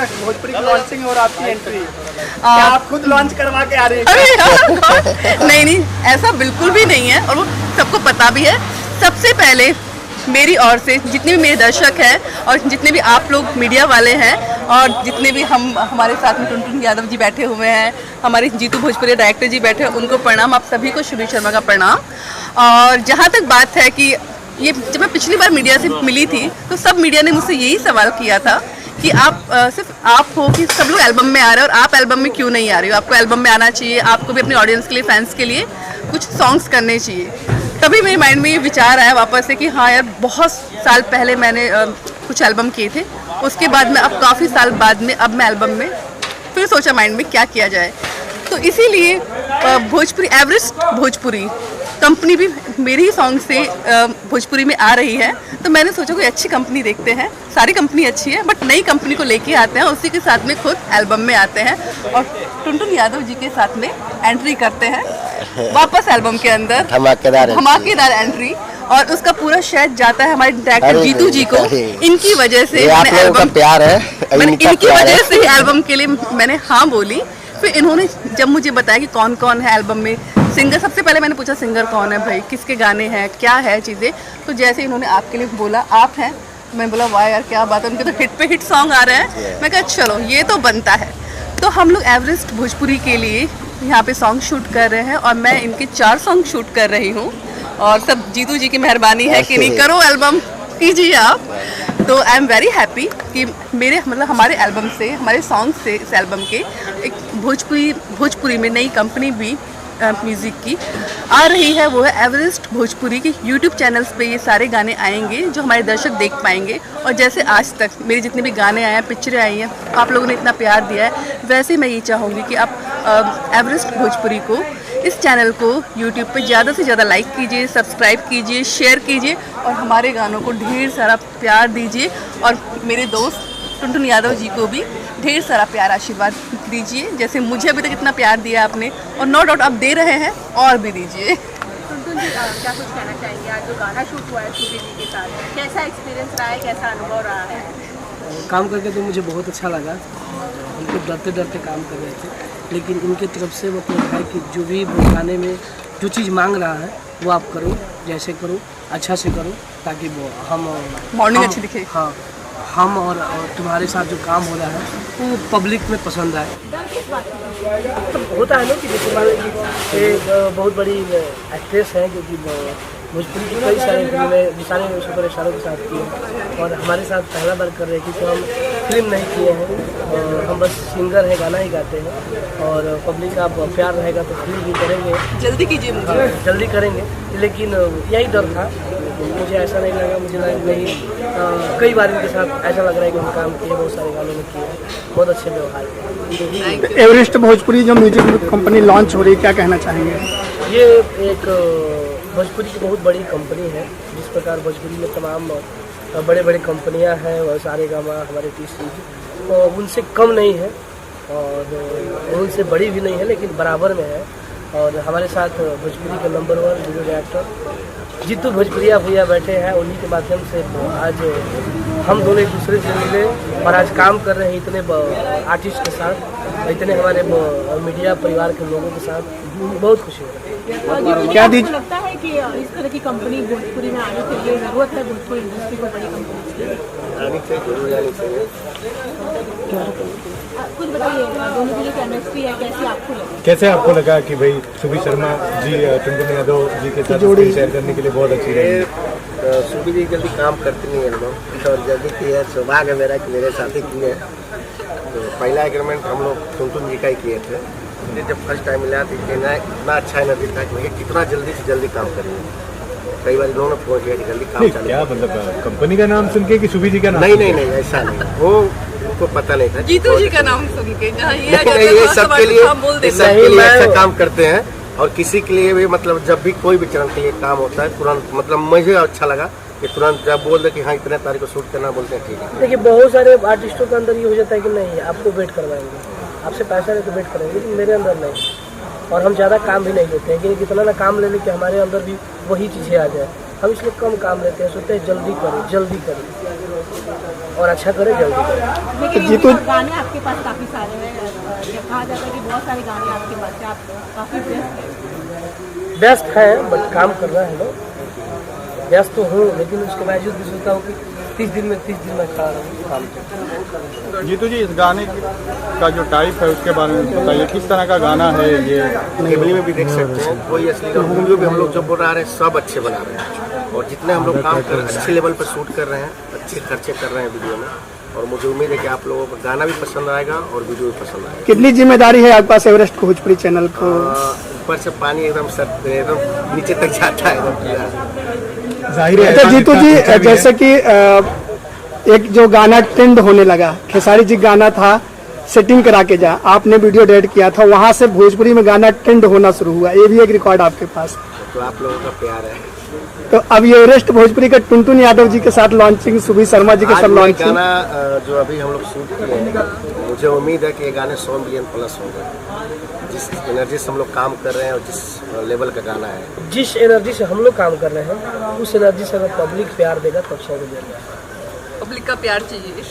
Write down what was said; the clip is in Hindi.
अगस्त भोजपुरी की लॉन्चिंग और आपकी एंट्री, क्या आप खुद लॉन्च करवा के आ रहे हैं? अरे यार, नहीं, ऐसा बिल्कुल भी नहीं है और वो सबको पता भी है। सबसे पहले मेरी ओर से जितने भी मेरे दर्शक हैं और जितने भी आप लोग मीडिया वाले हैं और जितने भी हमारे साथ में टुनटुन यादव जी बैठे हुए हैं, हमारे जीतू भोजपुरी डायरेक्टर जी बैठे हैं, उनको प्रणाम। आप सभी को सुबीर शर्मा का प्रणाम। और जहाँ तक बात है कि ये जब मैं पिछली बार मीडिया से मिली थी तो सब मीडिया ने मुझसे यही सवाल किया था कि आप सिर्फ आप हो कि सब लोग एल्बम में आ रहे हो और आप एल्बम में क्यों नहीं आ रहे हो, आपको एल्बम में आना चाहिए, आपको भी अपने ऑडियंस के लिए, फैंस के लिए कुछ सॉन्ग्स करने चाहिए। तभी मेरे माइंड में ये विचार आया वापस से कि हाँ यार, बहुत साल पहले मैंने कुछ एल्बम किए थे, उसके बाद में अब काफ़ी साल बाद में अब मैं एल्बम में फिर सोचा माइंड में क्या किया जाए। तो इसीलिए भोजपुरी एवरेस्ट भोजपुरी कंपनी भी मेरी ही सॉन्ग से भोजपुरी में आ रही है, तो मैंने सोचा कोई अच्छी कंपनी देखते हैं। सारी कंपनी अच्छी है बट नई कंपनी को लेके आते हैं, उसी के साथ में खुद एल्बम में आते हैं और टुनटुन यादव जी के साथ में एंट्री करते हैं वापस एल्बम के अंदर, धमाकेदार एंट्री। और उसका पूरा शायद जाता है हमारे डायरेक्टर जीतू जी को। इनकी वजह से एल्बम प्यार है, इनकी वजह से एल्बम के लिए मैंने हाँ बोली। फिर इन्होंने जब मुझे बताया कि कौन कौन है एल्बम में सिंगर, सबसे पहले मैंने पूछा सिंगर कौन है भाई, किसके गाने हैं, क्या है चीज़ें। तो जैसे इन्होंने आपके लिए बोला आप हैं, मैं बोला वाह यार क्या बात है, उनके तो हिट पे हिट सॉन्ग आ रहे हैं। मैं कहा चलो ये तो बनता है। तो हम लोग एवरेस्ट भोजपुरी के लिए यहाँ पे सॉन्ग शूट कर रहे हैं और मैं इनके 4 सॉन्ग शूट कर रही हूँ और सब जीतू जी की मेहरबानी है कि नहीं करो एल्बम कीजिए आप। तो आई एम वेरी हैप्पी कि मेरे मतलब हमारे एल्बम से, हमारे सॉन्ग से, इस एल्बम के एक भोजपुरी में नई कंपनी भी म्यूज़िक की आ रही है, वो है एवरेस्ट भोजपुरी की। यूट्यूब चैनल्स पे ये सारे गाने आएंगे जो हमारे दर्शक देख पाएंगे। और जैसे आज तक मेरे जितने भी गाने आए हैं, पिक्चरें आई हैं, आप लोगों ने इतना प्यार दिया है, वैसे मैं ये चाहूँगी कि आप एवरेस्ट भोजपुरी को, इस चैनल को यूट्यूब पे ज़्यादा से ज़्यादा लाइक कीजिए, सब्सक्राइब कीजिए, शेयर कीजिए और हमारे गानों को ढेर सारा प्यार दीजिए। और मेरे दोस्त टुनटुन यादव जी को भी ढेर सारा प्यार आशीर्वाद दीजिए, जैसे मुझे अभी तक इतना प्यार दिया आपने और नो डाउट आप दे रहे हैं और भी दीजिए। टुनटुन जी क्या कुछ कहना चाहेंगे? आज जो गाना शूट हुआ है सुबीर जी के साथ, कैसा एक्सपीरियंस रहा है, कैसा अनुभव रहा है? काम करके तो मुझे बहुत अच्छा लगा। हम तो डरते डरते काम कर रहे थे, लेकिन इनके तरफ से मतलब है कि जो भी गाने में जो चीज़ मांग रहा है वो आप करो, जैसे करो, अच्छा से करो, ताकि वो मॉर्निंग अच्छी दिखे। हाँ, हम और तुम्हारे साथ जो काम हो रहा है वो पब्लिक में पसंद आए। तो होता है ना कि जैसे बहुत बड़ी एक्ट्रेस है जो कि भोजपुरी की कई सारी फिल्में निशाने सुपर स्टारों के साथ की है और हमारे साथ पहला बार कर रहे हैं, क्योंकि हम फिल्म नहीं किए हैं, हम बस सिंगर हैं, गाना ही गाते हैं। और पब्लिक का प्यार रहेगा तो फिल्म भी करेंगे, जल्दी कीजिए मुझे, जल्दी करेंगे। लेकिन यही डर था, मुझे ऐसा नहीं लगा, मुझे नहीं कई बार इनके साथ ऐसा लग रहा है कि हम काम किए, बहुत सारे गानों में किए, बहुत अच्छे व्यवहार। एवरेस्ट भोजपुरी जो म्यूजिक कंपनी लॉन्च हो रही है, क्या कहना चाहेंगे? ये एक भोजपुरी की बहुत बड़ी कंपनी है। जिस प्रकार भोजपुरी में तमाम बड़े बड़े कंपनियां हैं, वह सारे गामा, हमारे टीसी, तो उनसे कम नहीं है और उनसे बड़ी भी नहीं है, लेकिन बराबर में है। और हमारे साथ भोजपुरी के नंबर 1 वीडियो डायरेक्टर जीतू भोजपुरिया भैया बैठे हैं, उन्हीं के माध्यम से आज हम दोनों एक दूसरे से मिले और आज काम कर रहे हैं इतने आर्टिस्ट के साथ, इतने हमारे मीडिया परिवार के लोगों के साथ। बहुत खुशी है। क्या लगता है कि इस तरह की कंपनी भोजपुरी में आने के लिए जरूरत है? भोजपुरी इंडस्ट्री को बड़ी कंपनी कुछ बताइए, दोनों की जो केमिस्ट्री है कैसी आपको लगी? कैसे आपको लगा कि भाई सुबीर शर्मा जी टुनटुन यादव जी के साथ जोड़ी शेयर करने के लिए बहुत अच्छी रही? सुबीर जी जल्दी काम करते नहीं है लोग और जल्दी की है, सौभाग्य है मेरा कि मेरे साथ ही किए। तो पहला एग्रीमेंट हम लोग टुनटुन जी का ही किए थे। मुझे जब फर्स्ट टाइम मिला तो इतना अच्छा एनर्जी था कि भैया कितना जल्दी से जल्दी काम करेंगे। कई बार लोगों ने फोन किया कि जल्दी काम चालू। क्या मतलब कंपनी का नाम सुन के कि सुबीर जी का नाम? नहीं ऐसा नहीं, वो उनको पता नहीं था। जीतू जी का नाम सुन के जहाँ ये सबके लिए अच्छा काम करते हैं और किसी के लिए भी मतलब जब भी कोई भी चरण के लिए काम होता है तुरंत मतलब मुझे अच्छा लगा कि तुरंत जब बोल दे कि हाँ इतने तारीख को शूट करना, बोलते हैं ठीक है। देखिए बहुत सारे आर्टिस्टों के अंदर ये हो जाता है कि नहीं आपको वेट करवाएंगे, आपसे पैसा ले तो वेट करेंगे, लेकिन मेरे अंदर नहीं। और हम ज़्यादा काम भी नहीं लेते हैं कि कितना ना काम ले लें कि हमारे अंदर भी वही चीज़ें आ जाए। हम इसलिए कम काम लेते हैं, सोचते हैं जल्दी करें। और अच्छा करें, जल्दी करें। लेकिन जीतू- ये गाने आपके पास काफ़ी सारे हैं, कहा जाता है कि बहुत सारे गाने आपके पास हैं, आप काफ़ी व्यस्त है बट काम कर रहा है लोग। व्यस्त तो हूँ लेकिन उसके बावजूद भी सोचता हूँ कि 30 दिन में खड़ा रहूँ काम पे। जीतू जी, इस गाने का जो टाइप है उसके बारे में बताइए, किस तरह का गाना है ये? केबली में भी देख सकते हैं, कोई असली वीडियो भी हम लोग जो बना रहे हैं सब अच्छे बना रहे हैं, और जितने हम लोग काम कर अच्छे लेवल पर शूट कर रहे हैं, अच्छे खर्चे कर रहे हैं वीडियो में, और मुझे उम्मीद है कि आप लोगों को गाना भी पसंद आएगा और वीडियो भी पसंद आएगा। कितनी जिम्मेदारी है आपके पास एवरेस्ट भोजपुरी चैनल को? ऊपर से पानी एकदम नीचे तक जाता है एकदम पूरा। जाहिर है अच्छा जीतू जी, अच्छा भी है। जैसे कि एक जो गाना ट्रेंड होने लगा, खेसारी जी गाना था सेटिंग करा के जा, आपने वीडियो डेट किया था, वहां से भोजपुरी में गाना ट्रेंड होना शुरू हुआ, ये भी एक रिकॉर्ड आपके पास। तो आप लोगों का प्यार है। तो अब ये एवरेस्ट भोजपुरी का टुनटुन यादव जी के साथ लॉन्चिंग, सुबी शर्मा जी के आज साथ वही लॉन्चिंग, गाना जो अभी हम लोग शूट किए हैं, मुझे उम्मीद है कि ये गाने 100 मिलियन प्लस होंगे। जिस एनर्जी से हम लोग काम कर रहे हैं और जिस लेवल का गाना है, जिस एनर्जी से हम लोग काम कर रहे हैं उस एनर्जी से अगर पब्लिक प्यार देगा तब 100 मिलियन। पब्लिक का प्यार चाहिए।